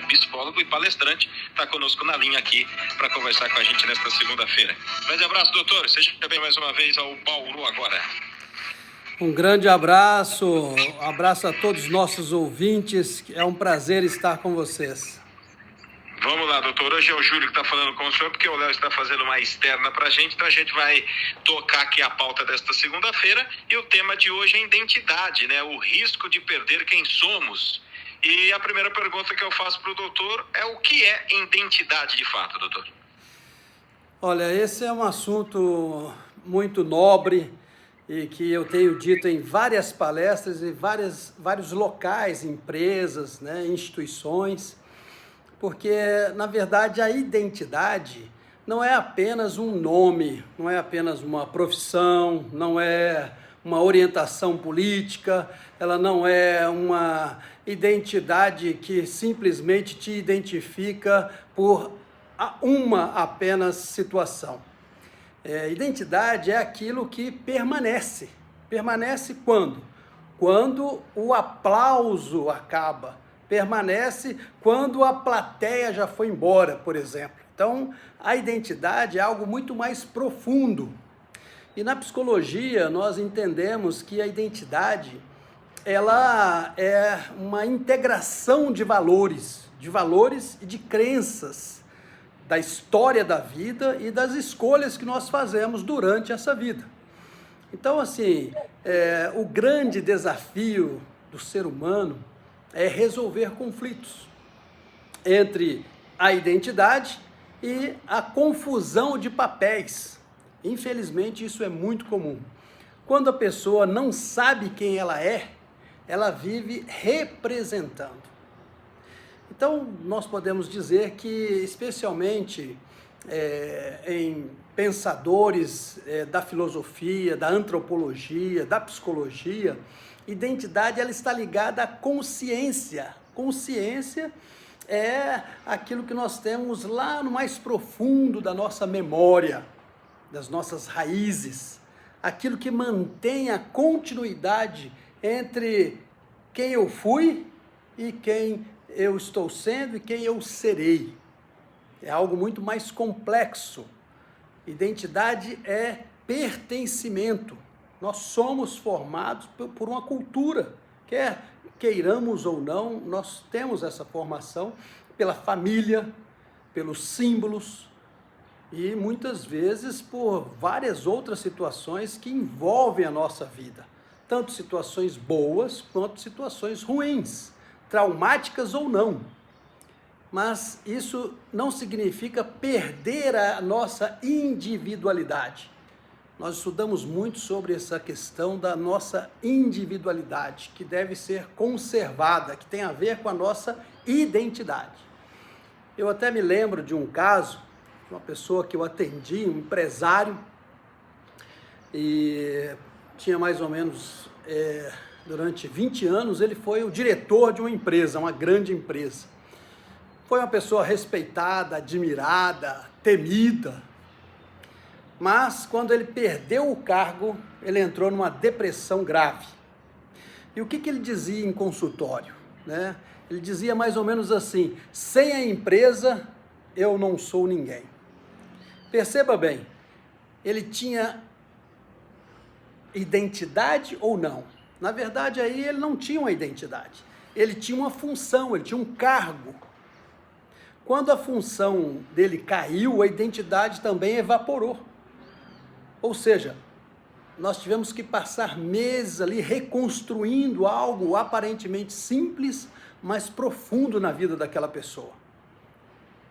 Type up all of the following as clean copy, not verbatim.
psicólogo e palestrante, está conosco na linha aqui para conversar com a gente nesta segunda-feira. Grande abraço, doutor. Seja bem mais uma vez ao Bauru agora. Um grande abraço a todos os nossos ouvintes. É um prazer estar com vocês. Vamos lá, doutor. Hoje é o Júlio que está falando com o senhor, porque o Léo está fazendo uma externa para a gente, então a gente vai tocar aqui a pauta desta segunda-feira, e o tema de hoje é identidade, né? O risco de perder quem somos. E a primeira pergunta que eu faço para o doutor é: o que é identidade de fato, doutor? Olha, esse é um assunto muito nobre e que eu tenho dito em várias palestras e vários locais, empresas, né, instituições, porque, na verdade, a identidade não é apenas um nome, não é apenas uma profissão, não é uma orientação política, ela não é uma identidade que simplesmente te identifica por uma apenas situação. Identidade é aquilo que permanece. Permanece quando? Quando o aplauso acaba. Permanece quando a plateia já foi embora, por exemplo. Então, a identidade é algo muito mais profundo. E na psicologia, nós entendemos que a identidade, ela é uma integração de valores e de crenças, da história da vida e das escolhas que nós fazemos durante essa vida. Então, assim, o grande desafio do ser humano é resolver conflitos entre a identidade e a confusão de papéis. Infelizmente, isso é muito comum. Quando a pessoa não sabe quem ela vive representando. Então, nós podemos dizer que, especialmente em pensadores da filosofia, da antropologia, da psicologia, identidade ela está ligada à consciência. Consciência é aquilo que nós temos lá no mais profundo da nossa memória, das nossas raízes, aquilo que mantém a continuidade entre quem eu fui e quem eu estou sendo e quem eu serei. É algo muito mais complexo. Identidade é pertencimento. Nós somos formados por uma cultura, quer queiramos ou não, nós temos essa formação pela família, pelos símbolos e muitas vezes por várias outras situações que envolvem a nossa vida, tanto situações boas quanto situações ruins, traumáticas ou não. Mas isso não significa perder a nossa individualidade. Nós estudamos muito sobre essa questão da nossa individualidade, que deve ser conservada, que tem a ver com a nossa identidade. Eu até me lembro de um caso, de uma pessoa que eu atendi, um empresário, e tinha mais ou menos, durante 20 anos, ele foi o diretor de uma empresa, uma grande empresa. Foi uma pessoa respeitada, admirada, temida. Mas, quando ele perdeu o cargo, ele entrou numa depressão grave. E o que ele dizia em consultório, né? Ele dizia mais ou menos assim: sem a empresa, eu não sou ninguém. Perceba bem, ele tinha identidade ou não? Na verdade, aí ele não tinha uma identidade. Ele tinha uma função, ele tinha um cargo. Quando a função dele caiu, a identidade também evaporou. Ou seja, nós tivemos que passar meses ali reconstruindo algo aparentemente simples, mas profundo na vida daquela pessoa.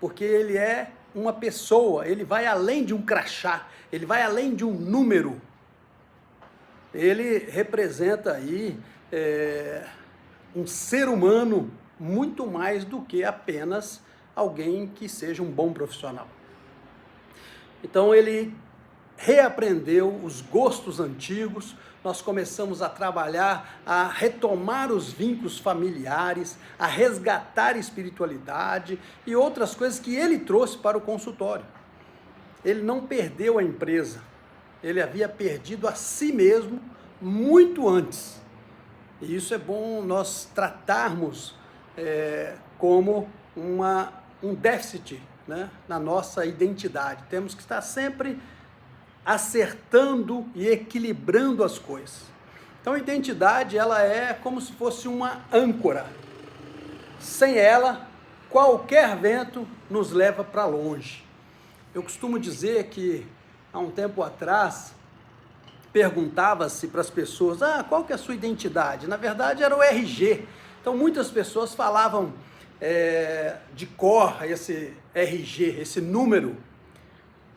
Porque ele é uma pessoa, ele vai além de um crachá, ele vai além de um número. Ele representa aí um ser humano muito mais do que apenas alguém que seja um bom profissional. Então ele reaprendeu os gostos antigos, nós começamos a trabalhar, a retomar os vínculos familiares, a resgatar a espiritualidade e outras coisas que ele trouxe para o consultório. Ele não perdeu a empresa, ele havia perdido a si mesmo muito antes. E isso é bom nós tratarmos como um déficit, né, na nossa identidade. Temos que estar sempre acertando e equilibrando as coisas. Então a identidade, ela é como se fosse uma âncora. Sem ela, qualquer vento nos leva para longe. Eu costumo dizer que há um tempo atrás perguntava-se para as pessoas, qual que é a sua identidade? Na verdade era o RG. Então muitas pessoas falavam de cor esse RG, esse número.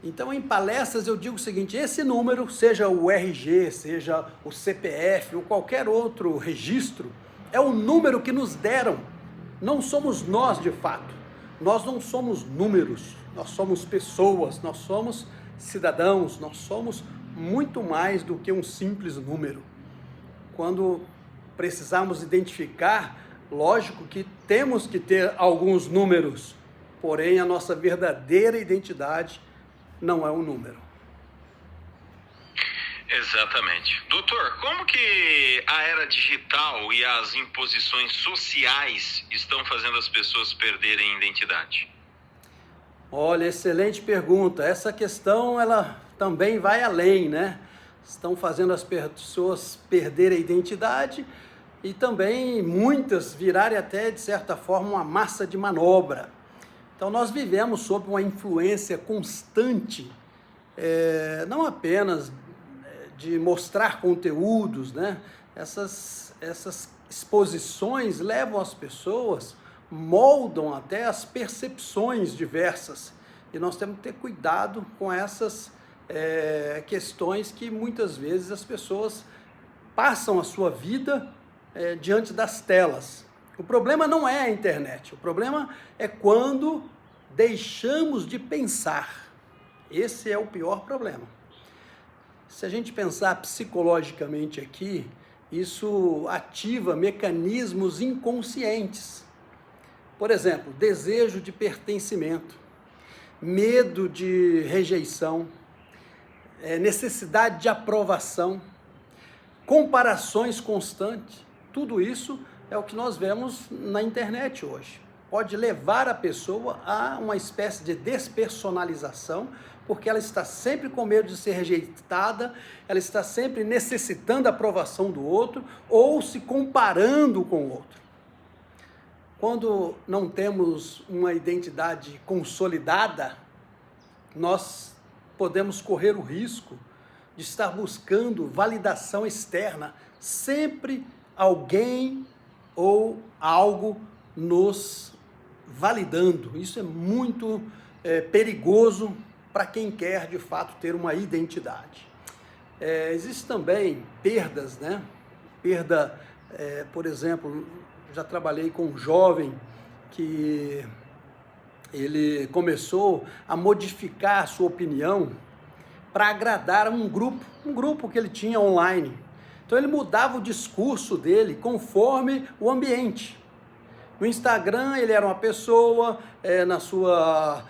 Então em palestras eu digo o seguinte, esse número, seja o RG, seja o CPF ou qualquer outro registro, é o número que nos deram, não somos nós de fato, nós não somos números, nós somos pessoas, nós somos cidadãos, nós somos muito mais do que um simples número. Quando precisamos identificar, lógico que temos que ter alguns números, porém a nossa verdadeira identidade não é um número. Exatamente. Doutor, como que a era digital e as imposições sociais estão fazendo as pessoas perderem a identidade? Olha, excelente pergunta. Essa questão, ela também vai além, né? Estão fazendo as pessoas perderem a identidade e também muitas virarem até, de certa forma, uma massa de manobra. Então nós vivemos sob uma influência constante, não apenas de mostrar conteúdos, né? Essas exposições levam as pessoas, moldam até as percepções diversas. E nós temos que ter cuidado com essas questões que muitas vezes as pessoas passam a sua vida diante das telas. O problema não é a internet, o problema é quando deixamos de pensar. Esse é o pior problema. Se a gente pensar psicologicamente aqui, isso ativa mecanismos inconscientes. Por exemplo, desejo de pertencimento, medo de rejeição, necessidade de aprovação, comparações constantes, tudo isso é o que nós vemos na internet hoje. Pode levar a pessoa a uma espécie de despersonalização, porque ela está sempre com medo de ser rejeitada, ela está sempre necessitando da aprovação do outro ou se comparando com o outro. Quando não temos uma identidade consolidada, nós podemos correr o risco de estar buscando validação externa, sempre alguém ou algo nos validando. Isso é muito perigoso para quem quer de fato ter uma identidade. Existem também perdas, né? Perda, por exemplo, já trabalhei com um jovem que ele começou a modificar a sua opinião para agradar a um grupo que ele tinha online. Então ele mudava o discurso dele conforme o ambiente. No Instagram ele era uma pessoa, na sua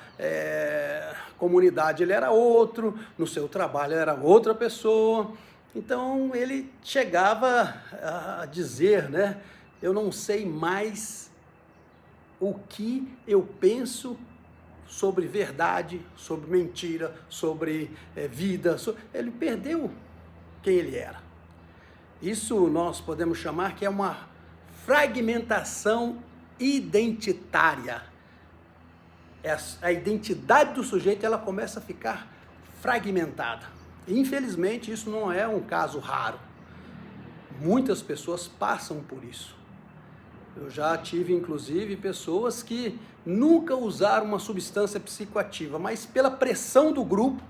comunidade ele era outro, no seu trabalho era outra pessoa. Então ele chegava a dizer, né, eu não sei mais o que eu penso sobre verdade, sobre mentira, sobre vida. Ele perdeu quem ele era. Isso nós podemos chamar que é uma fragmentação identitária. A identidade do sujeito ela começa a ficar fragmentada. E, infelizmente, isso não é um caso raro. Muitas pessoas passam por isso. Eu já tive, inclusive, pessoas que nunca usaram uma substância psicoativa, mas pela pressão do grupo,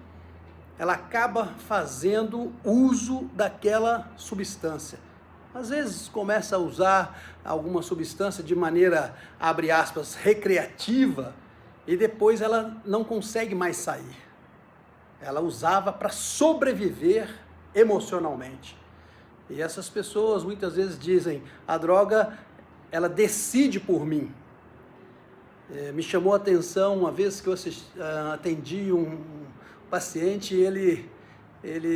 ela acaba fazendo uso daquela substância. Às vezes começa a usar alguma substância de maneira, abre aspas, recreativa, e depois ela não consegue mais sair. Ela usava para sobreviver emocionalmente. E essas pessoas muitas vezes dizem, a droga, ela decide por mim. Me chamou a atenção uma vez que eu atendi um paciente, ele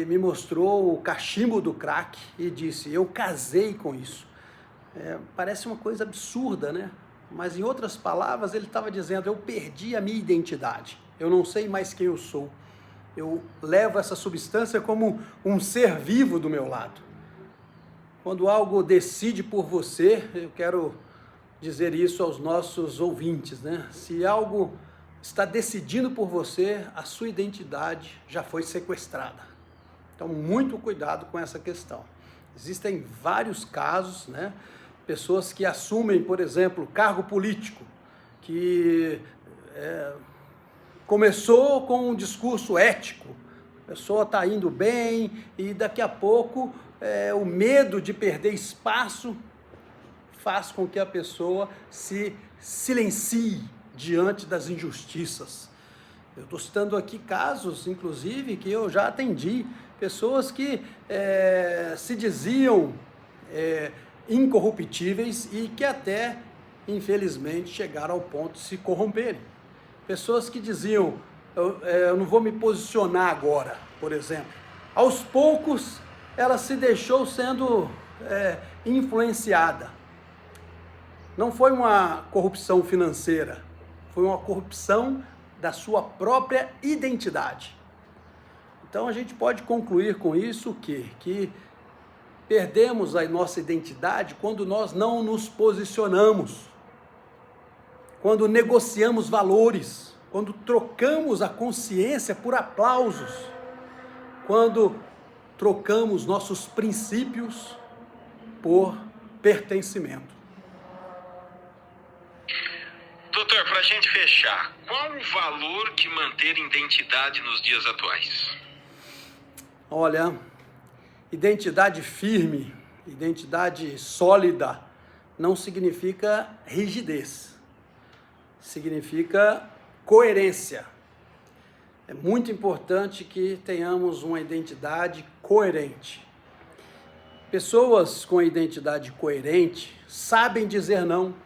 me mostrou o cachimbo do crack e disse, eu casei com isso. Parece uma coisa absurda, né? Mas, em outras palavras, ele estava dizendo: eu perdi a minha identidade, eu não sei mais quem eu sou, eu levo essa substância como um ser vivo do meu lado. Quando algo decide por você, eu quero dizer isso aos nossos ouvintes, né? Se algo está decidindo por você, a sua identidade já foi sequestrada. Então, muito cuidado com essa questão. Existem vários casos, né? Pessoas que assumem, por exemplo, cargo político, que começou com um discurso ético, a pessoa está indo bem e daqui a pouco o medo de perder espaço faz com que a pessoa se silencie diante das injustiças. Eu estou citando aqui casos, inclusive, que eu já atendi, pessoas que se diziam incorruptíveis e que até, infelizmente, chegaram ao ponto de se corromperem. Pessoas que diziam: eu não vou me posicionar agora, por exemplo. Aos poucos, ela se deixou sendo influenciada. Não foi uma corrupção financeira, foi uma corrupção da sua própria identidade. Então, a gente pode concluir com isso o quê? Que perdemos a nossa identidade quando nós não nos posicionamos, quando negociamos valores, quando trocamos a consciência por aplausos, quando trocamos nossos princípios por pertencimento. Doutor, para a gente fechar, qual o valor de manter identidade nos dias atuais? Olha, identidade firme, identidade sólida, não significa rigidez, significa coerência. É muito importante que tenhamos uma identidade coerente. Pessoas com identidade coerente sabem dizer não.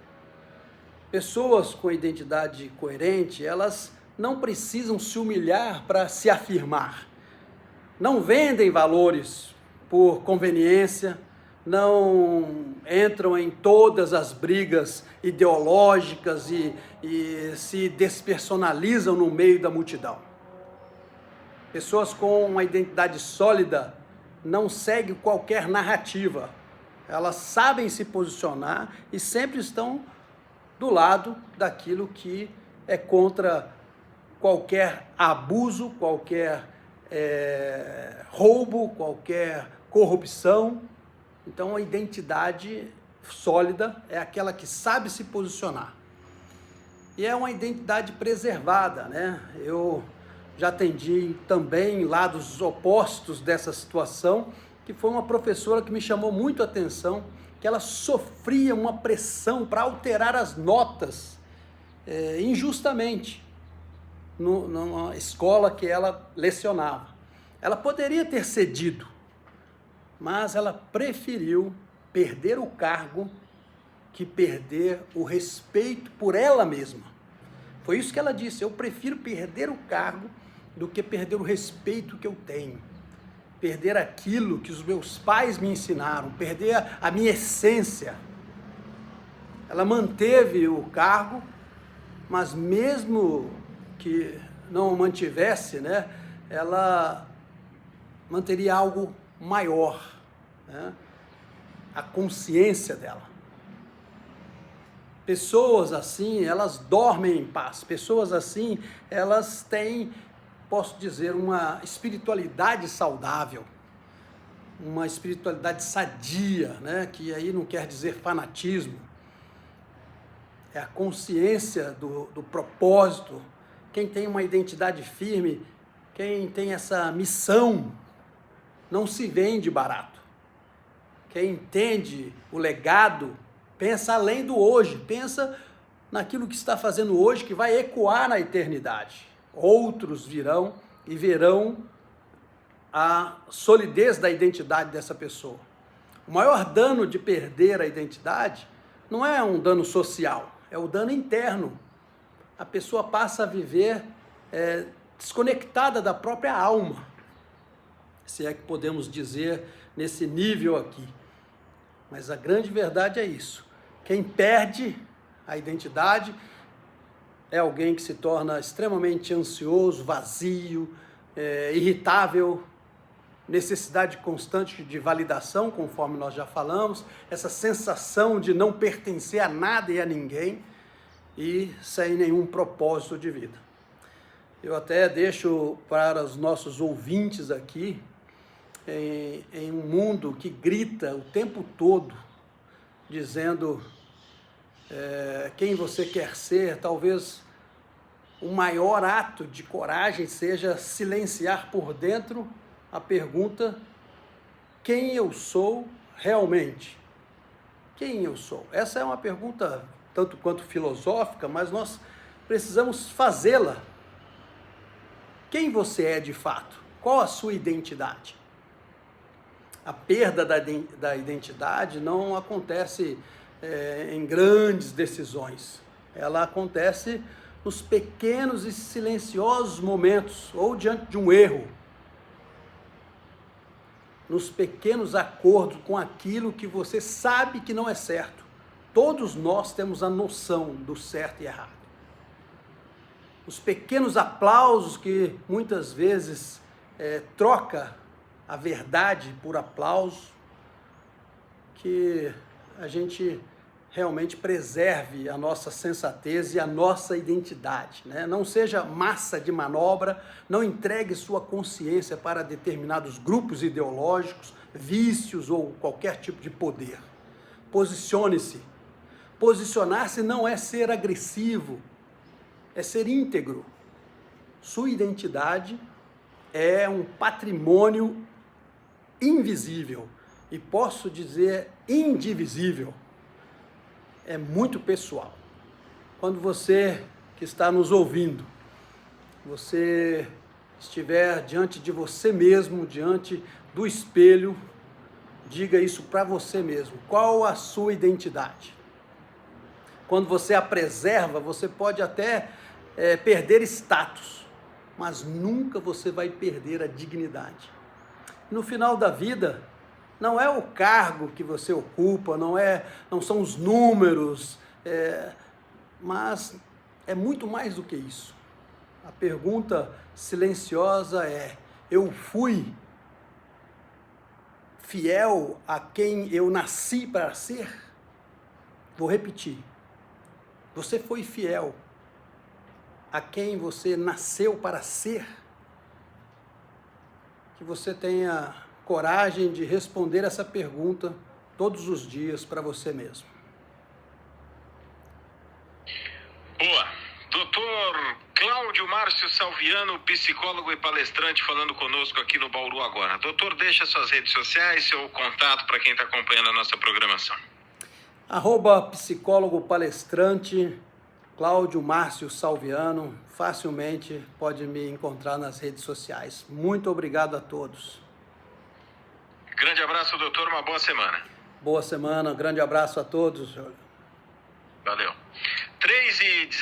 Pessoas com identidade coerente, elas não precisam se humilhar para se afirmar. Não vendem valores por conveniência, não entram em todas as brigas ideológicas e se despersonalizam no meio da multidão. Pessoas com uma identidade sólida não seguem qualquer narrativa. Elas sabem se posicionar e sempre estão do lado daquilo que é contra qualquer abuso, qualquer roubo, qualquer corrupção. Então, a identidade sólida é aquela que sabe se posicionar. E é uma identidade preservada, né? Eu já atendi também lados opostos dessa situação, que foi uma professora que me chamou muito a atenção, que ela sofria uma pressão para alterar as notas injustamente numa escola que ela lecionava. Ela poderia ter cedido, mas ela preferiu perder o cargo que perder o respeito por ela mesma. Foi isso que ela disse: eu prefiro perder o cargo do que perder o respeito que eu tenho. Perder aquilo que os meus pais me ensinaram, perder a minha essência. Ela manteve o cargo, mas mesmo que não o mantivesse, né, ela manteria algo maior, né, a consciência dela. Pessoas assim, elas dormem em paz. Pessoas assim, elas têm, posso dizer, uma espiritualidade saudável, uma espiritualidade sadia, né? Que aí não quer dizer fanatismo, é a consciência do propósito. Quem tem uma identidade firme, quem tem essa missão, não se vende barato. Quem entende o legado, pensa além do hoje, pensa naquilo que está fazendo hoje, que vai ecoar na eternidade. Outros virão e verão a solidez da identidade dessa pessoa. O maior dano de perder a identidade não é um dano social, é o dano interno. A pessoa passa a viver desconectada da própria alma, se é que podemos dizer nesse nível aqui. Mas a grande verdade é isso: quem perde A identidade é alguém que se torna extremamente ansioso, vazio, irritável, necessidade constante de validação, conforme nós já falamos, essa sensação de não pertencer a nada e a ninguém e sem nenhum propósito de vida. Eu até deixo para os nossos ouvintes aqui, em um mundo que grita o tempo todo, dizendo quem você quer ser, talvez o maior ato de coragem seja silenciar por dentro a pergunta: quem eu sou realmente? Quem eu sou? Essa é uma pergunta tanto quanto filosófica, mas nós precisamos fazê-la. Quem você é de fato? Qual a sua identidade? A perda da identidade não acontece em grandes decisões. Ela acontece nos pequenos e silenciosos momentos, ou diante de um erro, nos pequenos acordos com aquilo que você sabe que não é certo. Todos nós temos a noção do certo e errado. Os pequenos aplausos que muitas vezes troca a verdade por aplauso, que a gente realmente preserve a nossa sensatez e a nossa identidade, né? Não seja massa de manobra, não entregue sua consciência para determinados grupos ideológicos, vícios ou qualquer tipo de poder. Posicione-se. Posicionar-se não é ser agressivo, é ser íntegro. Sua identidade é um patrimônio invisível e posso dizer indivisível. É muito pessoal. Quando você que está nos ouvindo, você estiver diante de você mesmo, diante do espelho, diga isso para você mesmo. Qual a sua identidade? Quando você a preserva, você pode até perder status, mas nunca você vai perder a dignidade. No final da vida, não é o cargo que você ocupa, não são os números, mas é muito mais do que isso. A pergunta silenciosa é: eu fui fiel a quem eu nasci para ser? Vou repetir. Você foi fiel a quem você nasceu para ser? Que você tenha coragem de responder essa pergunta todos os dias para você mesmo. Boa. Doutor Cláudio Márcio Salviano, psicólogo e palestrante, falando conosco aqui no Bauru Agora. Doutor, deixa suas redes sociais, seu contato para quem está acompanhando a nossa programação. @psicólogo palestrante Cláudio Márcio Salviano, facilmente pode me encontrar nas redes sociais. Muito obrigado a todos. Grande abraço, doutor, uma boa semana. Boa semana, grande abraço a todos. Valeu. 3h19.